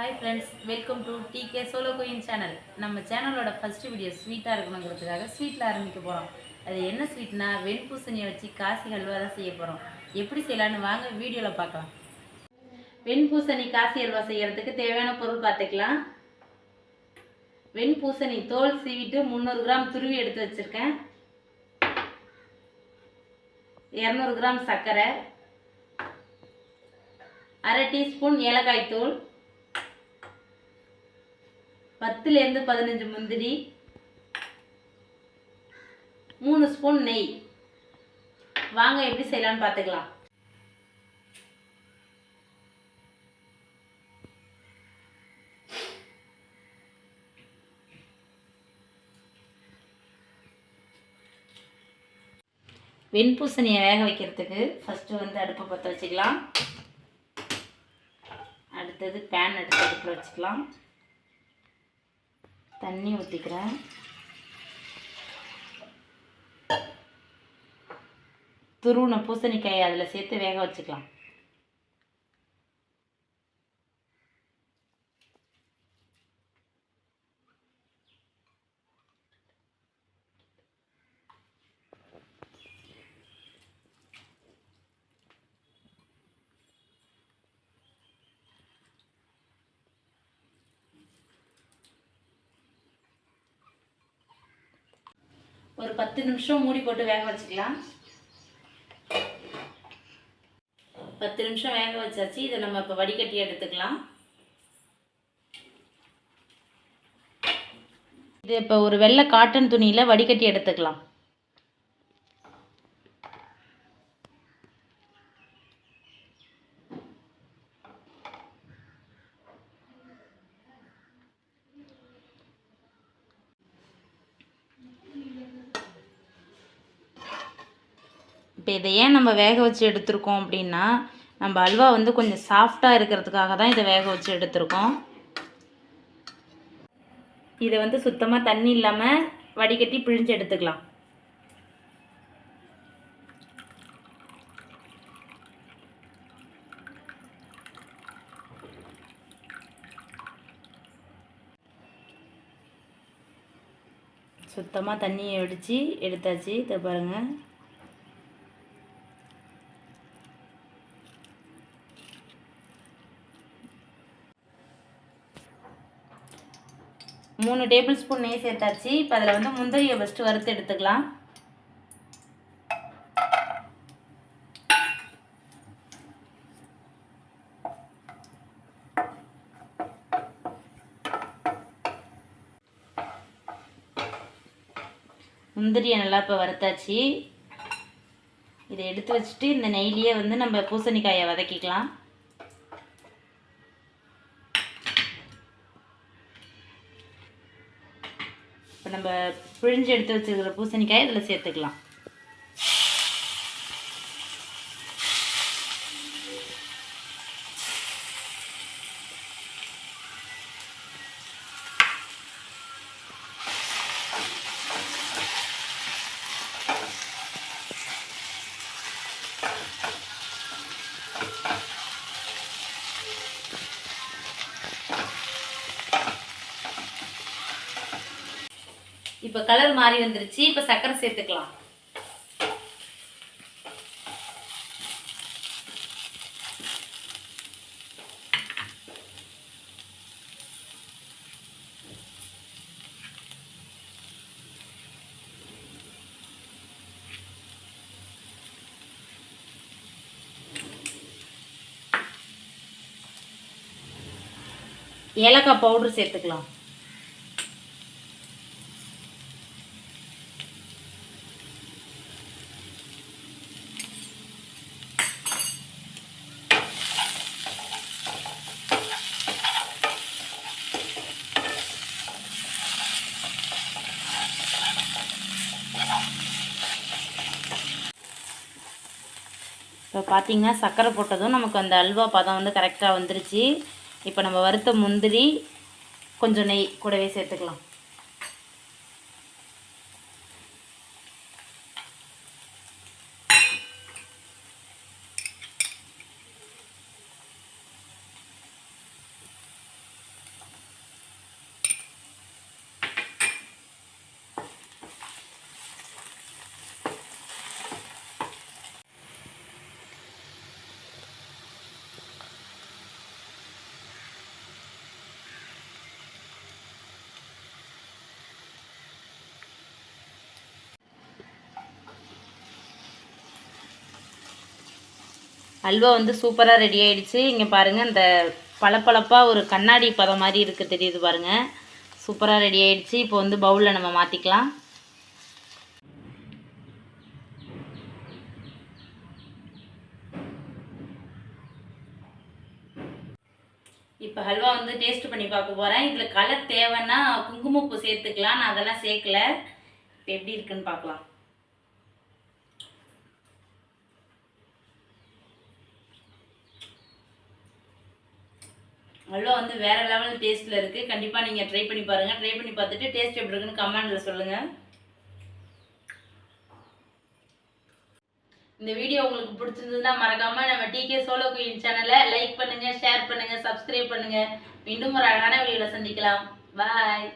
Hi friends, welcome to DK solo queen channel. நம்ம சேனலோட first video ஸ்வீட்டாக இருக்கணுங்கிறதுக்காக ஸ்வீட்டில் ஆரம்பிக்க போகிறோம். அது என்ன ஸ்வீட்னா வெண்பூசணியை வச்சு காசி ஹல்வா தான் செய்ய போகிறோம். எப்படி செய்யலான்னு வாங்க வீடியோவில் பார்க்கலாம். வெண்பூசணி காசி ஹல்வா செய்கிறதுக்கு தேவையான பொருள் பார்த்துக்கலாம். வெண்பூசணி தோல் சீவிட்டு 300 கிராம் துருவி எடுத்து வச்சுருக்கேன். 200 கிராம் சர்க்கரை, அரை டீஸ்பூன் ஏலக்காய் தூள், 10லேருந்து 15 முந்திரி, 3 ஸ்பூன் நெய். வாங்க எப்படி செய்யலாம்னு பார்த்துக்கலாம். வெண்பூசணியை வேக வைக்கிறதுக்கு ஃபஸ்ட்டு அடுப்பை பற்ற வச்சுக்கலாம். அடுத்தது பேன் எடுத்து அடுப்பில் வச்சுக்கலாம். தண்ணி ஊற்றிக்கிறேன். துருவின பூசணிக்காயை அதில் சேர்த்து வேக வச்சுக்கலாம். ஒரு 10 நிமிஷம் மூடி போட்டு வேக வச்சுக்கலாம். 10 நிமிஷம் வேக வச்சாச்சு. இதை நம்ம இப்போ வடிகட்டி எடுத்துக்கலாம். இது இப்போ ஒரு வெள்ளை காட்டன் துணியில் வடிகட்டி எடுத்துக்கலாம். இப்போ இதை ஏன் நம்ம வேக வச்சு எடுத்துருக்கோம் அப்படின்னா, நம்ம அல்வா கொஞ்சம் சாஃப்டாக இருக்கிறதுக்காக தான் இதை வேக வச்சு எடுத்துருக்கோம். இதை சுத்தமாக தண்ணி இல்லாமல் வடிகட்டி பிழிஞ்சு எடுத்துக்கலாம். சுத்தமாக தண்ணியை வடித்து எடுத்தாச்சு. இதை பாருங்கள். மூணு டேபிள் ஸ்பூன் நெய் சேர்த்தாச்சு. இப்போ அதில் முந்திரியை ஃபஸ்ட்டு வறுத்து எடுத்துக்கலாம். முந்திரியை நல்லா இப்போ வறுத்தாச்சு. இதை எடுத்து வச்சுட்டு இந்த நெய்லியே நம்ம பூசணிக்காயை வதக்கிக்கலாம். இப்போ நம்ம பிழிஞ்சு எடுத்து வச்சுருக்கிற பூசணிக்காய் இதில் சேர்த்துக்கலாம். இப்போ கலர் மாறி வந்துருச்சு. இப்போ சர்க்கரை சேர்த்துக்கலாம். ஏலக்காய் பவுடர் சேர்த்துக்கலாம். இப்போ பார்த்திங்கன்னா சர்க்கரை போட்டதும் நமக்கு அந்த அல்வா பதம் கரெக்டாக வந்துருச்சு. இப்போ நம்ம வறுத்த முந்திரி கொஞ்சம் நெய் கூடவே சேர்த்துக்கலாம். அல்வா வந்து சூப்பராக ரெடி ஆகிடுச்சு. இங்கே பாருங்கள், இந்த பளபளப்பாக ஒரு கண்ணாடி பதம் மாதிரி இருக்குது, தெரியுது பாருங்கள். சூப்பராக ரெடி ஆகிடுச்சு. இப்போ வந்து பவுலில் நம்ம மாற்றிக்கலாம். இப்போ ஹல்வா வந்து டேஸ்ட் பண்ணி பார்க்க போகிறேன். இதில் கலர் தேவைன்னா குங்குமப்பூ சேர்த்துக்கலாம். நான் அதெல்லாம் சேர்க்கல. இப்போ எப்படி இருக்குன்னு பார்க்கலாம். ஹல்வா வந்து வேறு லெவல் டேஸ்ட்டில் இருக்குது. கண்டிப்பாக நீங்கள் ட்ரை பண்ணி பாருங்கள். ட்ரை பண்ணி பார்த்துட்டு டேஸ்ட் எப்படி இருக்குன்னு கமெண்டில் சொல்லுங்கள். இந்த வீடியோ உங்களுக்கு பிடிச்சிருந்ததுன்னா மறக்காம நம்ம டிகே சோலோ குயின் சேனலை லைக் பண்ணுங்க, ஷேர் பண்ணுங்க, சப்ஸ்கிரைப் பண்ணுங்க. மீண்டும் ஒரு அழகான வீடியோவில் சந்திக்கலாம். பாய்.